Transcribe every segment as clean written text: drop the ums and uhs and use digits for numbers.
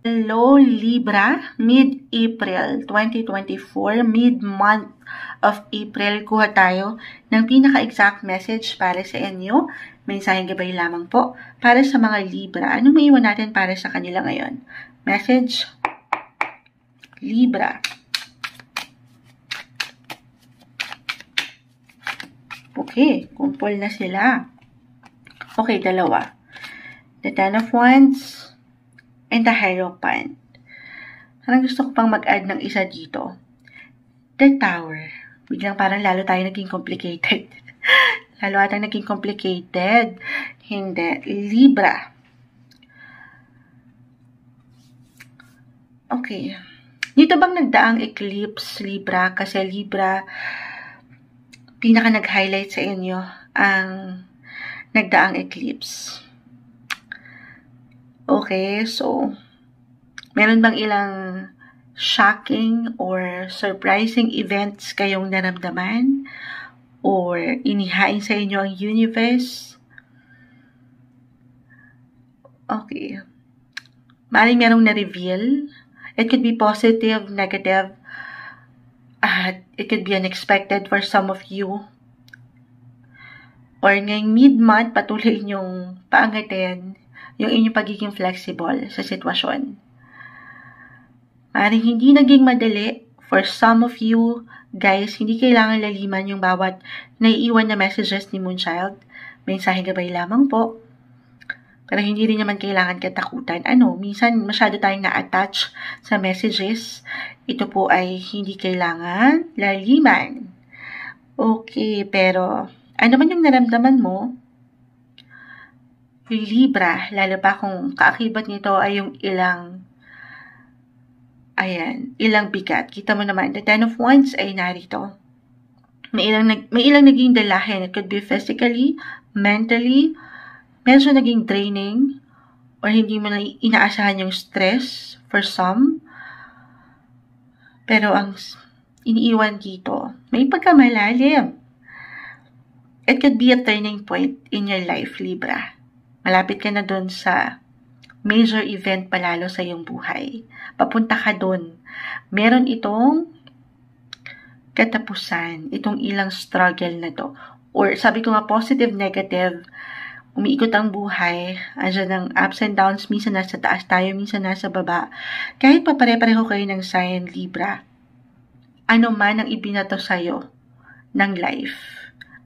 Hello Libra, mid-April 2024, mid-month of April, kuha tayo ng pinaka-exact message para sa inyo. Mensaheng gabay lamang po para sa mga Libra. Anong maiwan natin para sa kanila ngayon? Message, Libra. Okay, kumpol na sila. Okay, dalawa. The Ten of Wands and the Hierophant. Parang gusto ko pang mag-add ng isa dito. The Tower. Biglang parang lalo tayo naging complicated. Lalo atang naging complicated. Hindi. Libra. Okay. Dito bang nagdaang eclipse, Libra? Kasi Libra, pinaka nag-highlight sa inyo ang nagdaang eclipse. Okay, so, meron bang ilang shocking or surprising events kayong naramdaman? Or inihain sa inyo ang universe? Okay. Maaaring merong na-reveal. It could be positive, negative. It could be unexpected for some of you. Or ngayong mid-month, patuloy inyong paangatin yung inyong pagiging flexible sa sitwasyon. Maaaring hindi naging madali for some of you, guys, hindi kailangan laliman yung bawat naiiwan na messages ni Moonchild. Mensaheng gabay lamang po. Pero hindi rin naman kailangan katakutan. Minsan masyado tayong na-attach sa messages. Ito po ay hindi kailangan laliman. Okay, pero ano man yung naramdaman mo, Libra, lalo pa kung kaakibat nito ay yung ilang bigat. Kita mo naman, the Ten of Wands ay narito. May ilang naging dalahin. It could be physically, mentally, medyo naging draining, or hindi mo na inaasahan yung stress for some. Pero ang iniiwan dito, may pagkamalalim. It could be a turning point in your life, Libra. Malapit ka na dun sa major event palalo sa iyong buhay. Papunta ka dun. Meron itong katapusan, itong ilang struggle na to. Or sabi ko nga, positive, negative, umiikot ang buhay, andyan ang ups and downs, minsan nasa taas tayo, minsan nasa baba. Kahit pa pare-pareho kayo ng sign, Libra, ano man ang ibinato sa'yo ng life,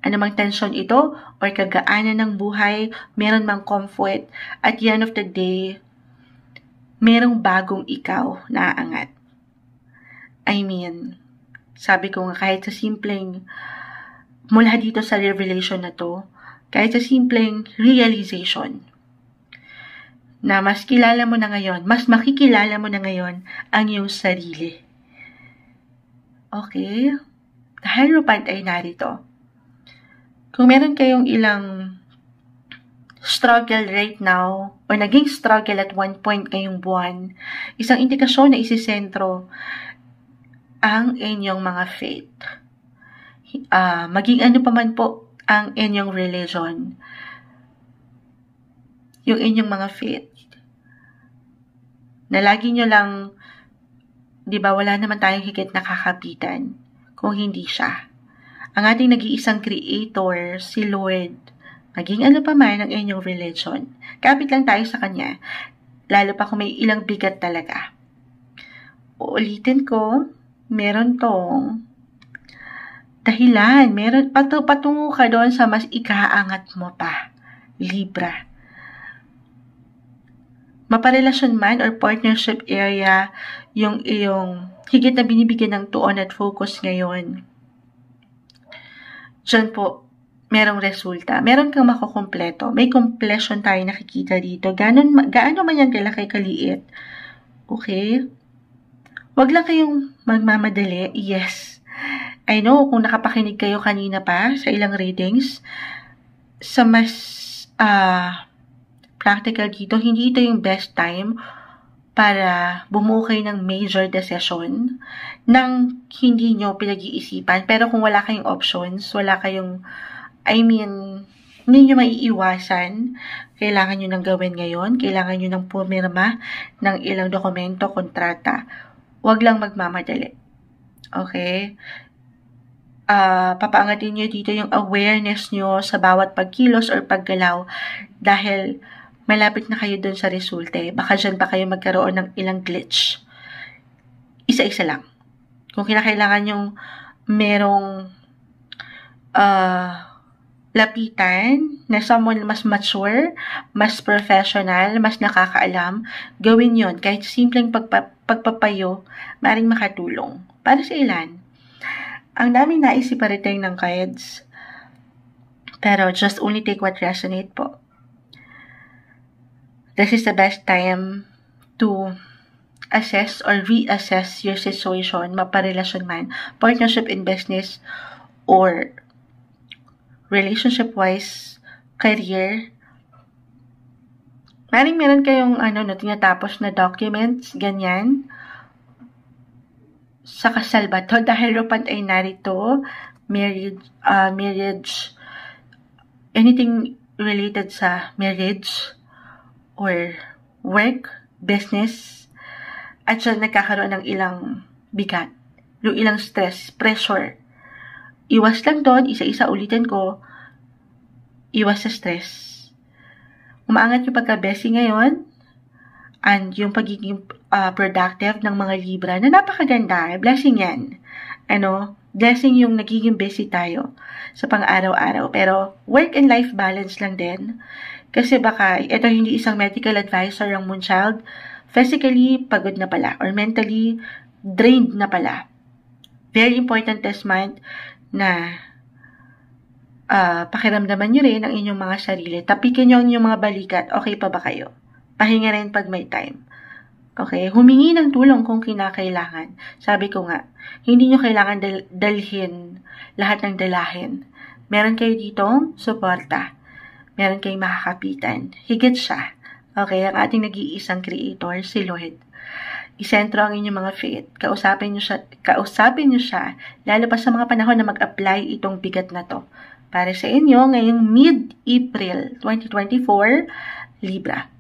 anumang tensyon ito or kagaanan ng buhay, meron mang comfort, at the end of the day, merong bagong ikaw na aangat. Sabi ko nga, kahit sa simpleng, mula dito sa revelation na to, kahit sa simpleng realization, na mas kilala mo na ngayon, mas makikilala mo na ngayon ang iyong sarili. Okay? The Hierophant ay narito. Kung meron kayong ilang struggle right now, or naging struggle at one point ngayong buwan, isang indikasyon na isisentro ang inyong mga faith. Maging ano pa man po ang inyong religion, yung inyong mga faith, na lagi nyo lang, di ba, wala naman tayong higit na kakapitan kung hindi siya. Ang ating nag-iisang creator, si Lord, maging ano pa man ang inyong religion, kapit lang tayo sa Kanya, lalo pa kung may ilang bigat talaga. Uulitin ko, meron tong dahilan, patungo ka doon sa mas ikaangat mo pa, Libra. Maparelasyon man or partnership area yung iyong higit na binibigyan ng tuon at focus ngayon. Diyan po, merong resulta. Meron kang makukompleto. May completion tayo nakikita dito. Gaano man yan kalaki kaliit. Okay? Wag lang kayong magmamadali. Yes. I know, kung nakapakinig kayo kanina pa sa ilang readings, sa mas practical dito, hindi ito yung best time para bumuo kayo ng major decision nang hindi nyo pinag-iisipan. Pero kung wala kayong options, wala kayong, Hindi nyo maiiwasan. Kailangan nyo nang gawin ngayon. Kailangan nyo nang pumirma ng ilang dokumento, kontrata. Huwag lang magmamadali. Okay? Papaangatin nyo dito yung awareness nyo sa bawat pagkilos or paggalaw dahil malapit na kayo dun sa resulta. Baka dyan pa kayo magkaroon ng ilang glitch. Isa-isa lang. Kung kinakailangan yung merong lapitan na someone mas mature, mas professional, mas nakakaalam, gawin yon. Kahit simpleng pagpapayo, maaaring makatulong. Para sa ilan, ang daming nais iparating ng kids, pero just only take what resonate po. This is the best time to assess or reassess your situation, maparelasyon man, partnership in business, or relationship-wise, career. Meron kayong tinatapos na documents, ganyan. Sa kasal ba to? Dahil rupat ay narito, marriage, anything related sa marriage, or work, business, at siya nagkakaroon ng ilang bigat, yung ilang stress, pressure. Iwas lang doon, isa-isa ulitin ko, iwas sa stress. Umaangat yung pagka-busy ngayon, and yung pagiging productive ng mga Libra, na napakaganda, blessing yan. Blessing yung nagiging busy tayo sa pang-araw-araw. Pero work and life balance lang din. Kasi baka, ito hindi isang medical advisor ang Moonchild, physically pagod na pala, or mentally drained na pala. Very important this month na pakiramdaman nyo rin ang inyong mga sarili. Tapikin nyo ang inyong mga balikat. Okay pa ba kayo? Pahinga rin pag may time. Okay? Humingi ng tulong kung kinakailangan. Sabi ko nga, hindi nyo kailangan dalhin lahat ng dalahin. Meron kayo ditong suporta. Meron kayong makakapitan. Higit siya. Okay? Ang ating nag-iisang creator, si Lord. Isentro ang inyong mga faith. Kausapin nyo siya, lalo pa sa mga panahon na mag-apply itong bigat na to. Para sa inyo, ngayong mid-April 2024, Libra.